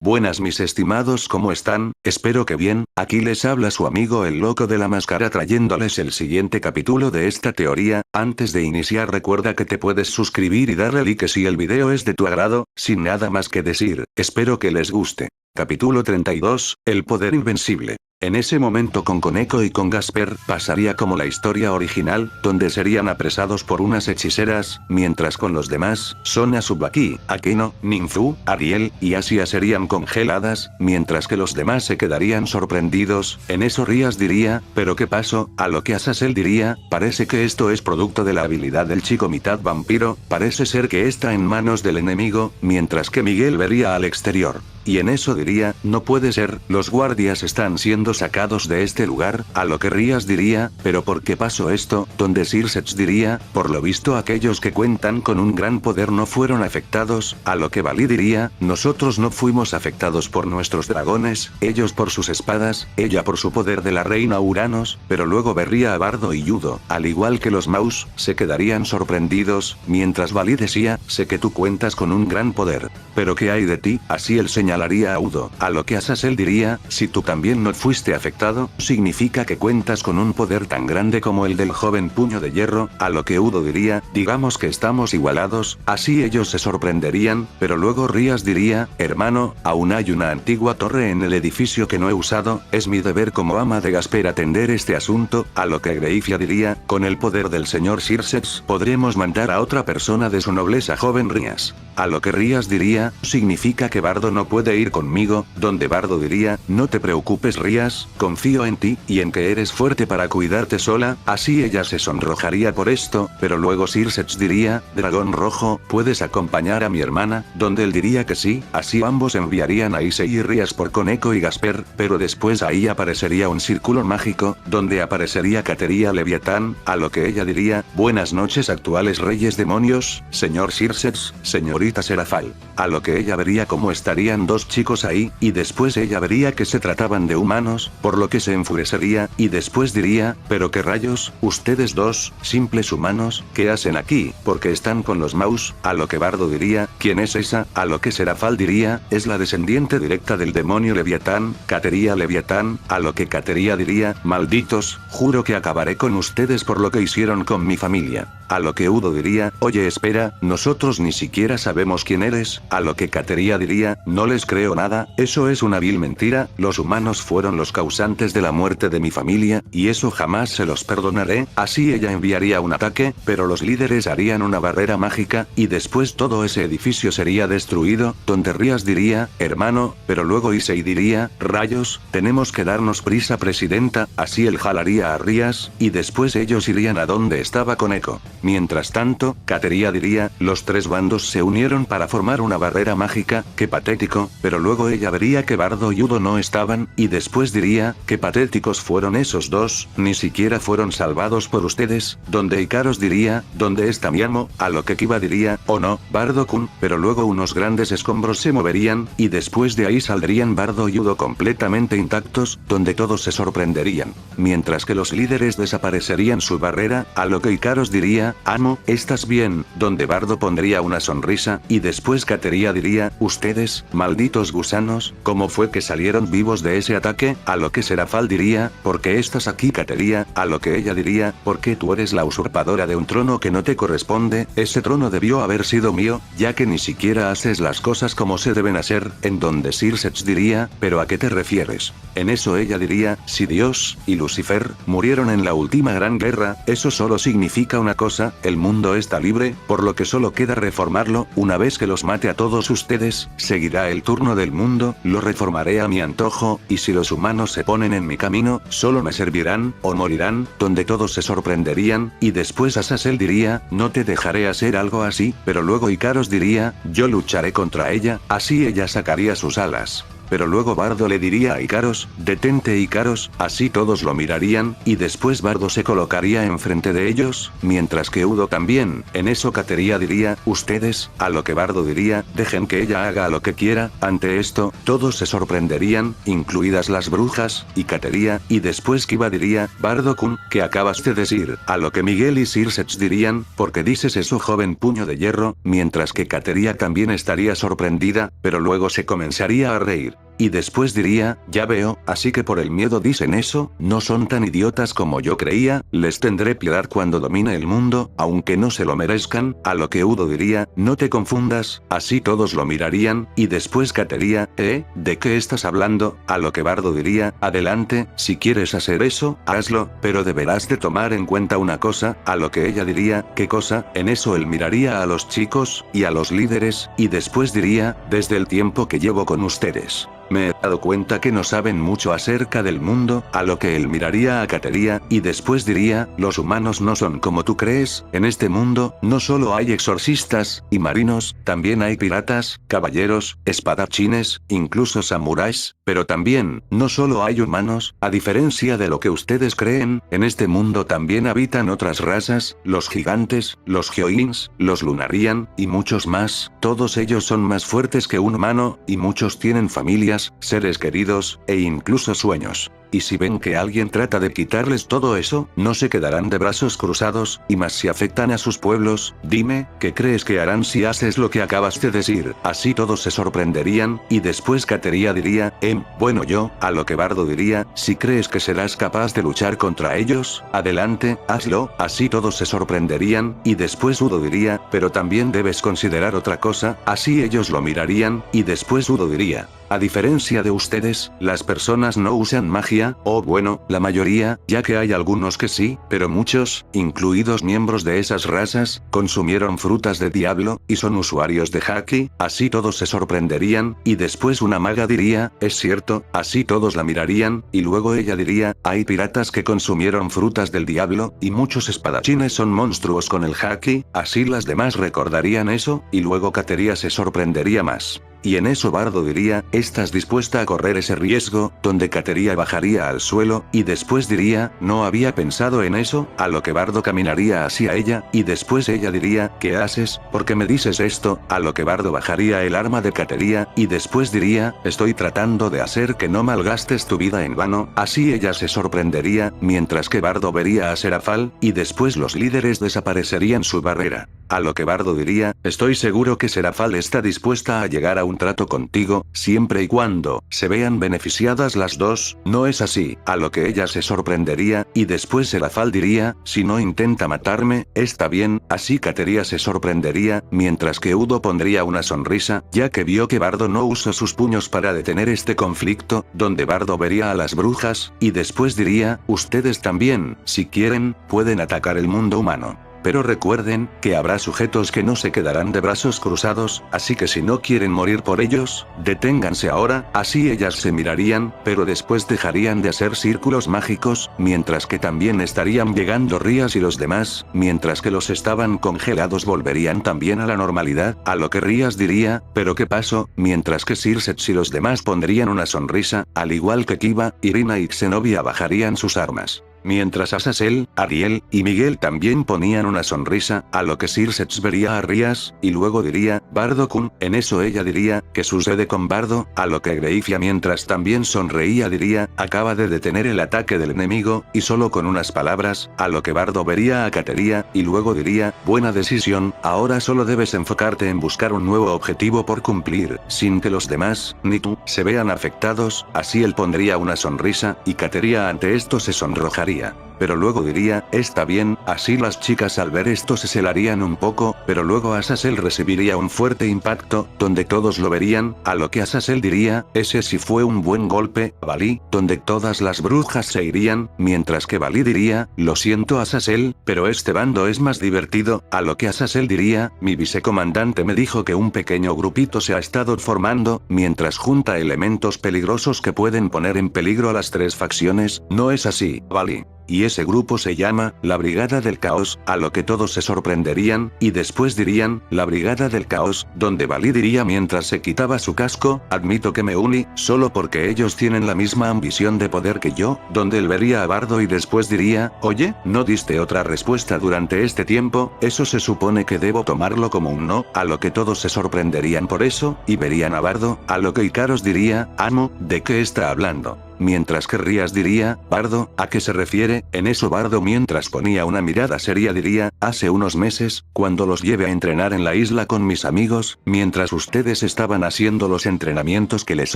Buenas mis estimados, ¿cómo están? Espero que bien. Aquí les habla su amigo el loco de la máscara trayéndoles el siguiente capítulo de esta teoría. Antes de iniciar recuerda que te puedes suscribir y darle like si el video es de tu agrado. Sin nada más que decir, espero que les guste. Capítulo 32, el poder invencible. En ese momento con Koneko y con Gasper pasaría como la historia original, donde serían apresados por unas hechiceras, mientras con los demás, Sona Tsubaki, Akeno, Ninfu, Ariel y Asia serían congeladas, mientras que los demás se quedarían sorprendidos. En eso Rías diría, ¿pero qué pasó? A lo que Azazel diría, parece que esto es producto de la habilidad del chico mitad vampiro, parece ser que está en manos del enemigo, mientras que Miguel vería al exterior. Y en eso diría, no puede ser, los guardias están siendo sacados de este lugar, a lo que Rías diría, ¿pero por qué pasó esto? Donde Circex diría, por lo visto aquellos que cuentan con un gran poder no fueron afectados, a lo que Valí diría, nosotros no fuimos afectados por nuestros dragones, ellos por sus espadas, ella por su poder de la reina Uranos, pero luego vería a Bardo y Yudo, al igual que los Maus, se quedarían sorprendidos, mientras Valí decía, sé que tú cuentas con un gran poder. ¿Pero qué hay de ti? Así el señalaría a Udo, a lo que Azazel diría, si tú también no fuiste afectado, significa que cuentas con un poder tan grande como el del joven puño de hierro, a lo que Udo diría, digamos que estamos igualados, así ellos se sorprenderían, pero luego Rías diría, hermano, aún hay una antigua torre en el edificio que no he usado, es mi deber como ama de Gasper atender este asunto, a lo que Greifia diría, con el poder del señor Circex, podremos mandar a otra persona de su nobleza joven Rías. A lo que Rías diría, significa que Bardo no puede ir conmigo, donde Bardo diría, no te preocupes Rías, confío en ti, y en que eres fuerte para cuidarte sola, así ella se sonrojaría por esto, pero luego Circex diría, dragón rojo, ¿puedes acompañar a mi hermana? Donde él diría que sí, así ambos enviarían a Issei y Rías por Koneko y Gasper, pero después ahí aparecería un círculo mágico, donde aparecería Cateria Leviatán, a lo que ella diría, buenas noches actuales reyes demonios, señor Circex, señorita Serafal. A lo que ella vería cómo estarían dos chicos ahí, y después ella vería que se trataban de humanos, por lo que se enfurecería, y después diría, pero qué rayos, ustedes dos, simples humanos, ¿qué hacen aquí? Porque están con los Maus, a lo que Bardo diría, ¿quién es esa? A lo que Serafal diría, es la descendiente directa del demonio Leviatán, Cateria Leviatán, a lo que Cateria diría, malditos, juro que acabaré con ustedes por lo que hicieron con mi familia. A lo que Udo diría, oye espera, nosotros ni siquiera sabemos quién eres, a lo que Cateria diría, no les creo nada, eso es una vil mentira, los humanos fueron los causantes de la muerte de mi familia, y eso jamás se los perdonaré, así ella enviaría un ataque, pero los líderes harían una barrera mágica, y después todo ese edificio sería destruido, donde Rías diría, hermano, pero luego Issei diría, rayos, tenemos que darnos prisa presidenta, así él jalaría a Rías, y después ellos irían a donde estaba Koneko. Mientras tanto, Cateria diría, los tres bandos se unieron para formar una barrera mágica, qué patético, pero luego ella vería que Bardo y Udo no estaban, y después diría, qué patéticos fueron esos dos, ni siquiera fueron salvados por ustedes, donde Ikaros diría, ¿dónde está mi amo? A lo que Kiba diría, oh no, Bardo-kun, pero luego unos grandes escombros se moverían, y después de ahí saldrían Bardo y Udo completamente intactos, donde todos se sorprenderían, mientras que los líderes desaparecerían su barrera, a lo que Ikaros diría, amo, ¿estás bien? Donde Bardo pondría una sonrisa, y después Cateria diría, ustedes, malditos gusanos, ¿cómo fue que salieron vivos de ese ataque? A lo que Serafal diría, ¿por qué estás aquí Cateria? A lo que ella diría, porque tú eres la usurpadora de un trono que no te corresponde, ese trono debió haber sido mío, ya que ni siquiera haces las cosas como se deben hacer, en donde Circex diría, ¿pero a qué te refieres? En eso ella diría, si Dios, y Lucifer, murieron en la última gran guerra, eso solo significa una cosa, el mundo está libre, por lo que solo queda reformarlo, una vez que los mate a todos ustedes, seguirá el turno del mundo, lo reformaré a mi antojo, y si los humanos se ponen en mi camino, solo me servirán, o morirán, donde todos se sorprenderían, y después Azazel diría, no te dejaré hacer algo así, pero luego Ikaros diría, yo lucharé contra ella, así ella sacaría sus alas. pero luego Bardo le diría a Ikaros, detente Ikaros, así todos lo mirarían, y después Bardo se colocaría enfrente de ellos, mientras que Udo también. En eso Kateria diría, ustedes, a lo que Bardo diría, dejen que ella haga lo que quiera. Ante esto, todos se sorprenderían, incluidas las brujas, y Kateria, y después Kiba diría, Bardo-kun, ¿qué acabas de decir? A lo que Miguel y Sirsech dirían, ¿por qué dices eso joven puño de hierro? Mientras que Kateria también estaría sorprendida, pero luego se comenzaría a reír. Y después diría, ya veo, así que por el miedo dicen eso, no son tan idiotas como yo creía, les tendré piedad cuando domine el mundo, aunque no se lo merezcan. A lo que Udo diría, no te confundas, así todos lo mirarían, y después Kateria, ¿de qué estás hablando? A lo que Bardo diría, adelante, si quieres hacer eso, hazlo, pero deberás de tomar en cuenta una cosa. A lo que ella diría, ¿qué cosa? En eso él miraría a los chicos, y a los líderes, y después diría, desde el tiempo que llevo con ustedes, me he dado cuenta que no saben mucho acerca del mundo. A lo que él miraría a Kateria, y después diría, los humanos no son como tú crees, en este mundo, no solo hay exorcistas, y marinos, también hay piratas, caballeros, espadachines, incluso samuráis, pero también, no solo hay humanos, a diferencia de lo que ustedes creen, en este mundo también habitan otras razas, los gigantes, los Hyoins, los Lunarian, y muchos más, todos ellos son más fuertes que un humano, y muchos tienen familias, seres queridos, e incluso sueños. Y si ven que alguien trata de quitarles todo eso, no se quedarán de brazos cruzados, y más si afectan a sus pueblos. Dime, ¿qué crees que harán si haces lo que acabas de decir? Así todos se sorprenderían, y después Kateria diría, bueno yo, a lo que Bardo diría, si crees que serás capaz de luchar contra ellos, adelante, hazlo, así todos se sorprenderían, y después Udo diría, pero también debes considerar otra cosa, así ellos lo mirarían, y después Udo diría, a diferencia de ustedes, las personas no usan magia, o bueno, la mayoría, ya que hay algunos que sí, pero muchos, incluidos miembros de esas razas, consumieron frutas de diablo, y son usuarios de haki. Así todos se sorprenderían, y después una maga diría, es cierto, así todos la mirarían, y luego ella diría, hay piratas que consumieron frutas del diablo, y muchos espadachines son monstruos con el haki, así las demás recordarían eso, y luego Kateria se sorprendería más. Y en eso Bardo diría, ¿estás dispuesta a correr ese riesgo? Donde Kateria bajaría al suelo, y después diría, no había pensado en eso. A lo que Bardo caminaría hacia ella, y después ella diría, ¿qué haces? ¿Por qué me dices esto? A lo que Bardo bajaría el arma de Kateria, y después diría, estoy tratando de hacer que no malgastes tu vida en vano. Así ella se sorprendería, mientras que Bardo vería a Serafal, y después los líderes desaparecerían su barrera. A lo que Bardo diría, estoy seguro que Serafal está dispuesta a llegar a un trato contigo, siempre y cuando se vean beneficiadas las dos, ¿no es así? A lo que ella se sorprendería, y después Serafal diría, si no intenta matarme, está bien. Así Kateria se sorprendería, mientras que Udo pondría una sonrisa, ya que vio que Bardo no usó sus puños para detener este conflicto, donde Bardo vería a las brujas, y después diría, ustedes también, si quieren, pueden atacar el mundo humano. Pero recuerden, que habrá sujetos que no se quedarán de brazos cruzados, así que si no quieren morir por ellos, deténganse ahora. Así ellas se mirarían, pero después dejarían de hacer círculos mágicos, mientras que también estarían llegando Rías y los demás, mientras que los estaban congelados volverían también a la normalidad. A lo que Rías diría, ¿pero qué pasó? Mientras que Sirsech y los demás pondrían una sonrisa, al igual que Kiba, Irina y Xenobia bajarían sus armas. Mientras Azazel, Ariel, y Miguel también ponían una sonrisa, a lo que Sirsech vería a Rías, y luego diría, Bardo-kun. En eso ella diría, ¿qué sucede con Bardo? A lo que Greifia mientras también sonreía diría, acaba de detener el ataque del enemigo, y solo con unas palabras. A lo que Bardo vería a Kateria, y luego diría, buena decisión, ahora solo debes enfocarte en buscar un nuevo objetivo por cumplir, sin que los demás, ni tú, se vean afectados. Así él pondría una sonrisa, y Kateria ante esto se sonrojaría. Pero luego diría, está bien. Así las chicas al ver esto se celarían un poco, pero luego Azazel recibiría un fuerte impacto, donde todos lo verían. A lo que Azazel diría, ese sí fue un buen golpe, Valí, donde todas las brujas se irían, mientras que Valí diría, lo siento Azazel, pero este bando es más divertido. A lo que Azazel diría, mi vicecomandante me dijo que un pequeño grupito se ha estado formando, mientras junta elementos peligrosos que pueden poner en peligro a las tres facciones, ¿no es así, Valí? y ese grupo se llama, la Brigada del Caos, a lo que todos se sorprenderían, y después dirían, la Brigada del Caos, donde Balí diría mientras se quitaba su casco, admito que me uní, solo porque ellos tienen la misma ambición de poder que yo, donde él vería a Bardo y después diría, oye, no diste otra respuesta durante este tiempo, eso se supone que debo tomarlo como un no, a lo que todos se sorprenderían por eso, y verían a Bardo, a lo que Ikaros diría, amo, ¿de qué está hablando? Mientras que Rías diría, Bardo, ¿a qué se refiere? En eso Bardo mientras ponía una mirada seria diría, hace unos meses, cuando los lleve a entrenar en la isla con mis amigos, mientras ustedes estaban haciendo los entrenamientos que les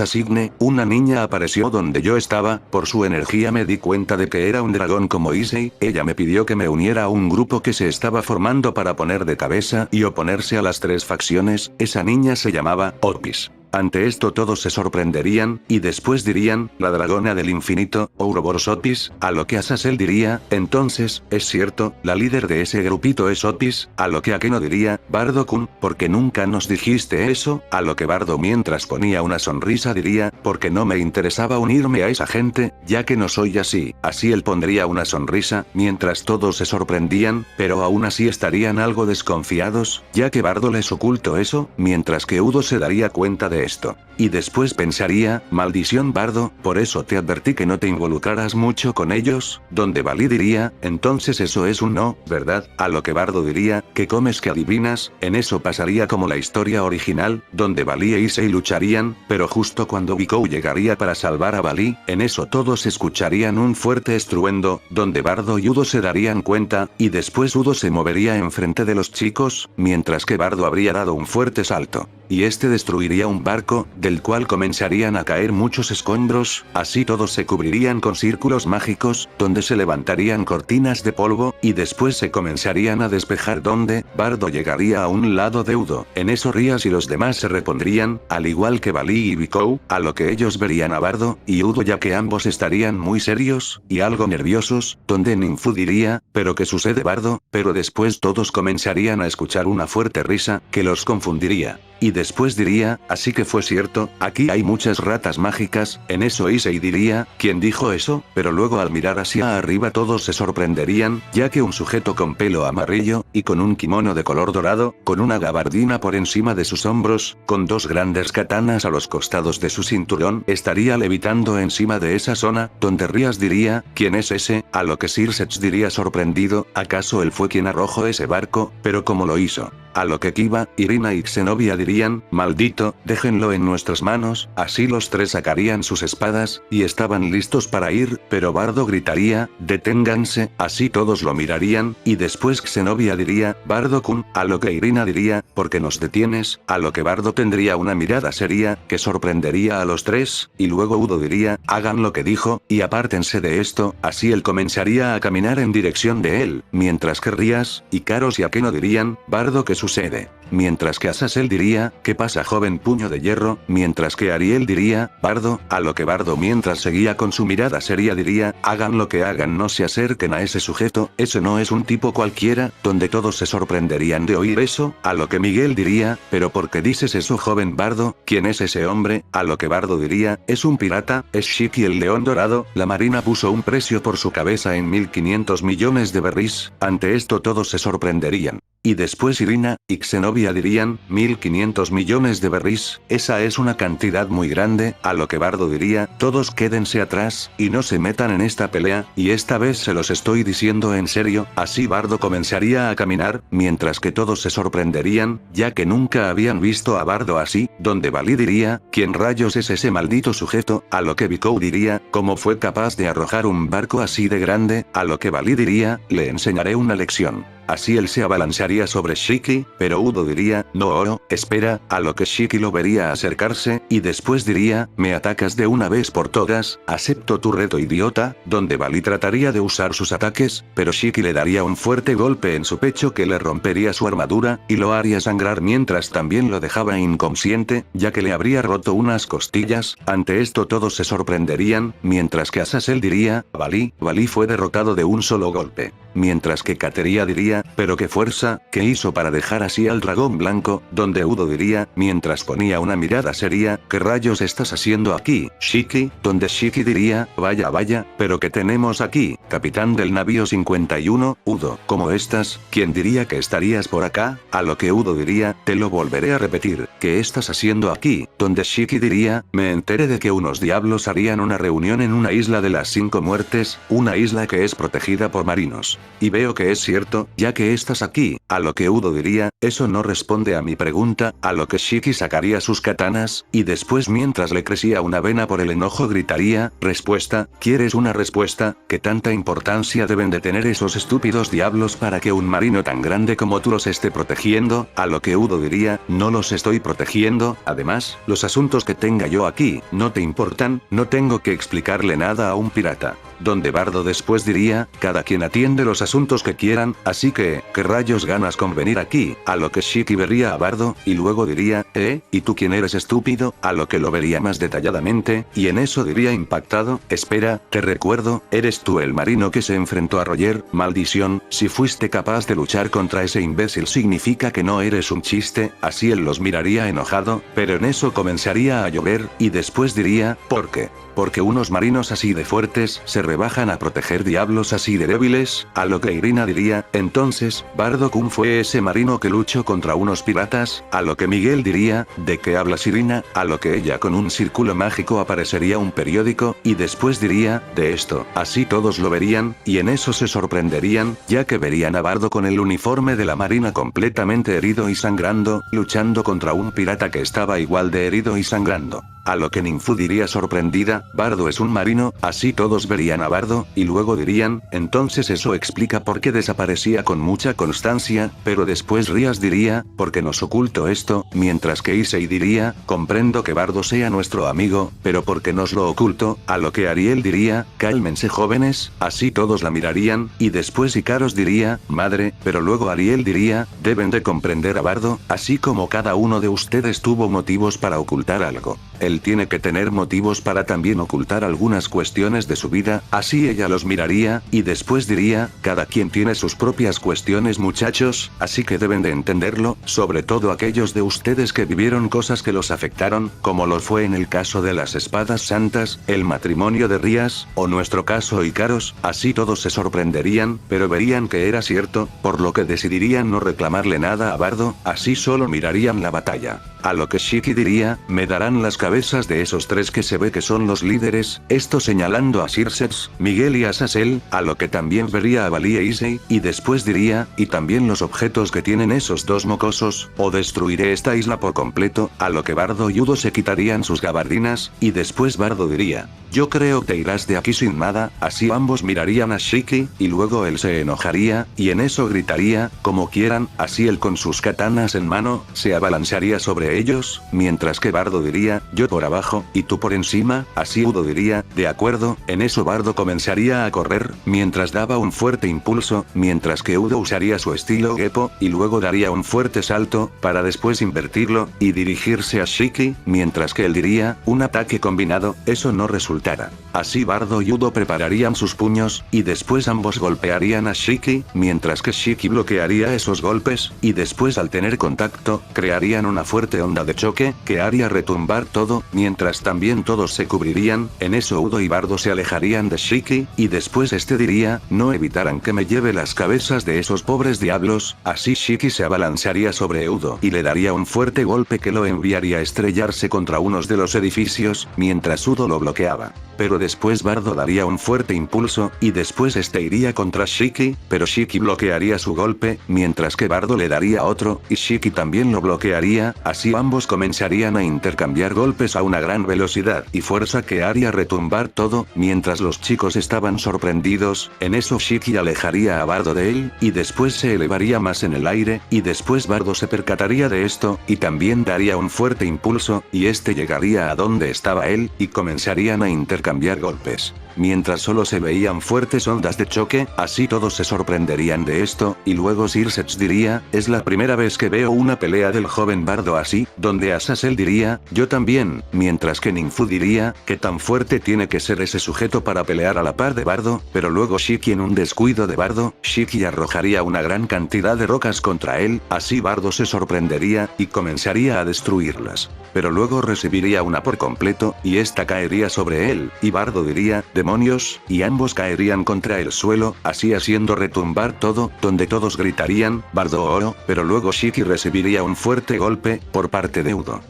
asigne, una niña apareció donde yo estaba, por su energía me di cuenta de que era un dragón como Issei, ella me pidió que me uniera a un grupo que se estaba formando para poner de cabeza y oponerse a las 3 facciones, esa niña se llamaba Opis. Ante esto todos se sorprenderían, y después dirían, la dragona del infinito, Ouroboros Opis, a lo que Azazel diría, entonces, es cierto, la líder de ese grupito es Opis, a lo que Akeno diría, Bardo-kun, porque nunca nos dijiste eso, a lo que Bardo mientras ponía una sonrisa diría, porque no me interesaba unirme a esa gente, ya que no soy así, así él pondría una sonrisa, mientras todos se sorprendían, pero aún así estarían algo desconfiados, ya que Bardo les ocultó eso, mientras que Udo se daría cuenta de esto. Y después pensaría, maldición Bardo, por eso te advertí que no te involucraras mucho con ellos, donde Balí diría, entonces eso es un no, ¿verdad? A lo que Bardo diría, ¿qué comes que adivinas? En eso pasaría como la historia original, donde Balí e Issei lucharían, pero justo cuando Bikou llegaría para salvar a Balí, en eso todos escucharían un fuerte estruendo, donde Bardo y Udo se darían cuenta, y después Udo se movería enfrente de los chicos, mientras que Bardo habría dado un fuerte salto. Y este destruiría un barco, del cual comenzarían a caer muchos escombros, así todos se cubrirían con círculos mágicos, donde se levantarían cortinas de polvo, y después se comenzarían a despejar donde, Bardo llegaría a un lado de Udo, en eso Rías y los demás se repondrían, al igual que Balí y Bikou, a lo que ellos verían a Bardo, y Udo ya que ambos estarían muy serios, y algo nerviosos, donde Ninfu diría, ¿pero qué sucede Bardo? Pero después todos comenzarían a escuchar una fuerte risa, que los confundiría. Y después diría, así que fue cierto, aquí hay muchas ratas mágicas, en eso Issei diría, ¿quién dijo eso? Pero luego al mirar hacia arriba todos se sorprenderían, ya que un sujeto con pelo amarillo, y con un kimono de color dorado, con una gabardina por encima de sus hombros, con 2 grandes katanas a los costados de su cinturón, estaría levitando encima de esa zona, donde Rías diría, ¿quién es ese? A lo que Sirsech diría sorprendido, ¿acaso él fue quien arrojó ese barco? Pero ¿cómo lo hizo? A lo que Kiba, Irina y Zenobia dirían, maldito, déjenlo en nuestras manos, así los 3 sacarían sus espadas, y estaban listos para ir, pero Bardo gritaría, deténganse, así todos lo mirarían, y después Zenobia diría, Bardo-kun, a lo que Irina diría, ¿por qué nos detienes? A lo que Bardo tendría una mirada seria, que sorprendería a los 3, y luego Udo diría, hagan lo que dijo, y apártense de esto, así él comenzaría a caminar en dirección de él, mientras que Rías, Ikaros y Akeno dirían, Bardo ¿qué sucede? Mientras que Azazel diría, ¿qué pasa joven puño de hierro? Mientras que Ariel diría, Bardo, a lo que Bardo mientras seguía con su mirada seria diría, hagan lo que hagan no se acerquen a ese sujeto, ese no es un tipo cualquiera, donde todos se sorprenderían de oír eso, a lo que Miguel diría, pero ¿por qué dices eso joven Bardo? ¿Quién es ese hombre? A lo que Bardo diría, es un pirata, es Shiki el león dorado, la marina puso un precio por su cabeza en 1500 millones de berries, ante esto todos se sorprenderían. Y después Irina y Zenobia dirían, 1500 millones de berries, esa es una cantidad muy grande, a lo que Bardo diría, todos quédense atrás, y no se metan en esta pelea, y esta vez se los estoy diciendo en serio, así Bardo comenzaría a caminar, mientras que todos se sorprenderían, ya que nunca habían visto a Bardo así, donde Balí diría, ¿quién rayos es ese maldito sujeto? A lo que Bikou diría, ¿cómo fue capaz de arrojar un barco así de grande? A lo que Balí diría, le enseñaré una lección. Así él se abalanzaría sobre Shiki, pero Udo diría, no oro, espera, a lo que Shiki lo vería acercarse, y después diría, me atacas de una vez por todas, acepto tu reto idiota, donde Balí trataría de usar sus ataques, pero Shiki le daría un fuerte golpe en su pecho que le rompería su armadura, y lo haría sangrar mientras también lo dejaba inconsciente, ya que le habría roto unas costillas, ante esto todos se sorprenderían, mientras que Azazel diría, Balí fue derrotado de un solo golpe. mientras que Kateria diría, pero qué fuerza, ¿qué hizo para dejar así al dragón blanco? Donde Udo diría, mientras ponía una mirada seria, ¿qué rayos estás haciendo aquí, Shiki? Donde Shiki diría, vaya vaya, pero ¿qué tenemos aquí, capitán del navío 51, Udo? ¿Cómo estás? ¿Quién diría que estarías por acá? A lo que Udo diría, te lo volveré a repetir, ¿qué estás haciendo aquí? Donde Shiki diría, me enteré de que unos diablos harían una reunión en una isla de las 5 muertes, una isla que es protegida por marinos. Y veo que es cierto, ya que estás aquí. A lo que Udo diría, eso no responde a mi pregunta, a lo que Shiki sacaría sus katanas, y después mientras le crecía una vena por el enojo gritaría, respuesta, ¿quieres una respuesta? ¿Qué tanta importancia deben de tener esos estúpidos diablos para que un marino tan grande como tú los esté protegiendo? A lo que Udo diría, no los estoy protegiendo, además, los asuntos que tenga yo aquí, no te importan, no tengo que explicarle nada a un pirata. Donde Bardo después diría, cada quien atiende los asuntos que quieran, así que, ¿qué rayos ganas con venir aquí? A lo que Shiki vería a Bardo, y luego diría, ¿y tú quién eres estúpido? A lo que lo vería más detalladamente, y en eso diría impactado, espera, te recuerdo, eres tú el marino que se enfrentó a Roger, maldición, si fuiste capaz de luchar contra ese imbécil significa que no eres un chiste, así él los miraría enojado, pero en eso comenzaría a llover, y después diría, ¿por qué? Porque unos marinos así de fuertes se rebajan a proteger diablos así de débiles, a lo que Irina diría, entonces, Bardo-kun fue ese marino que luchó contra unos piratas, a lo que Miguel diría, ¿de qué hablas Irina? A lo que ella con un círculo mágico aparecería un periódico, y después diría, de esto, así todos lo verían, y en eso se sorprenderían, ya que verían a Bardo con el uniforme de la marina completamente herido y sangrando, luchando contra un pirata que estaba igual de herido y sangrando. A lo que Ninfu diría sorprendida, Bardo es un marino, así todos verían a Bardo, y luego dirían, entonces eso explica por qué desaparecía con mucha constancia, pero después Rias diría, porque nos ocultó esto, mientras que Issei diría, comprendo que Bardo sea nuestro amigo, pero porque nos lo ocultó, a lo que Ariel diría, cálmense jóvenes, así todos la mirarían, y después Ikaros diría, madre, pero luego Ariel diría, deben de comprender a Bardo, así como cada uno de ustedes tuvo motivos para ocultar algo. Él tiene que tener motivos para también ocultar algunas cuestiones de su vida, así ella los miraría, y después diría, cada quien tiene sus propias cuestiones muchachos, así que deben de entenderlo, sobre todo aquellos de ustedes que vivieron cosas que los afectaron, como lo fue en el caso de las espadas santas, el matrimonio de Rias, o nuestro caso Ikaros, así todos se sorprenderían, pero verían que era cierto, por lo que decidirían no reclamarle nada a Bardo, así solo mirarían la batalla. A lo que Shiki diría, me darán las cabezas de esos tres que se ve que son los líderes, esto señalando a Circeps, Miguel y a Sasel, a lo que también vería a Bali e Issei, y después diría, y también los objetos que tienen esos dos mocosos, o destruiré esta isla por completo, a lo que Bardo y Udo se quitarían sus gabardinas, y después Bardo diría, yo creo que irás de aquí sin nada, así ambos mirarían a Shiki, y luego él se enojaría, y en eso gritaría, como quieran, así él con sus katanas en mano, se abalanzaría sobre ellos, mientras que Bardo diría, yo por abajo, y tú por encima, así Udo diría, de acuerdo, en eso Bardo comenzaría a correr, mientras daba un fuerte impulso, mientras que Udo usaría su estilo Geppo, y luego daría un fuerte salto, para después invertirlo, y dirigirse a Shiki, mientras que él diría, un ataque combinado, eso no resultara. Así Bardo y Udo prepararían sus puños, y después ambos golpearían a Shiki, mientras que Shiki bloquearía esos golpes, y después al tener contacto, crearían una fuerte onda de choque, que haría retumbar todo, mientras también todos se cubrirían, en eso Udo y Bardo se alejarían de Shiki, y después este diría, no evitaran que me lleve las cabezas de esos pobres diablos, así Shiki se abalanzaría sobre Udo y le daría un fuerte golpe que lo enviaría a estrellarse contra unos de los edificios, mientras Udo lo bloqueaba. Pero después Bardo daría un fuerte impulso, y después este iría contra Shiki, pero Shiki bloquearía su golpe, mientras que Bardo le daría otro, y Shiki también lo bloquearía, así ambos comenzarían a intercambiar golpes a una gran velocidad y fuerza que haría retumbar todo, mientras los chicos estaban sorprendidos, en eso Shiki alejaría a Bardo de él, y después se elevaría más en el aire, y después Bardo se percataría de esto, y también daría un fuerte impulso, y este llegaría a donde estaba él, y comenzarían a intercambiar golpes. mientras solo se veían fuertes ondas de choque, así todos se sorprenderían de esto, y luego Sir Seth diría, es la primera vez que veo una pelea del joven bardo así, donde Azazel diría, yo también, mientras que Ninfu diría, ¿qué tan fuerte tiene que ser ese sujeto para pelear a la par de Bardo? Pero luego Shiki en un descuido de Bardo, Shiki arrojaría una gran cantidad de rocas contra él, así Bardo se sorprendería, y comenzaría a destruirlas. Pero luego recibiría una por completo, y esta caería sobre él, y Bardo diría, demonios, y ambos caerían contra el suelo, así haciendo retumbar todo, donde todos gritarían, Bardo oro, pero luego Shiki recibiría un fuerte golpe, por parte de Udo.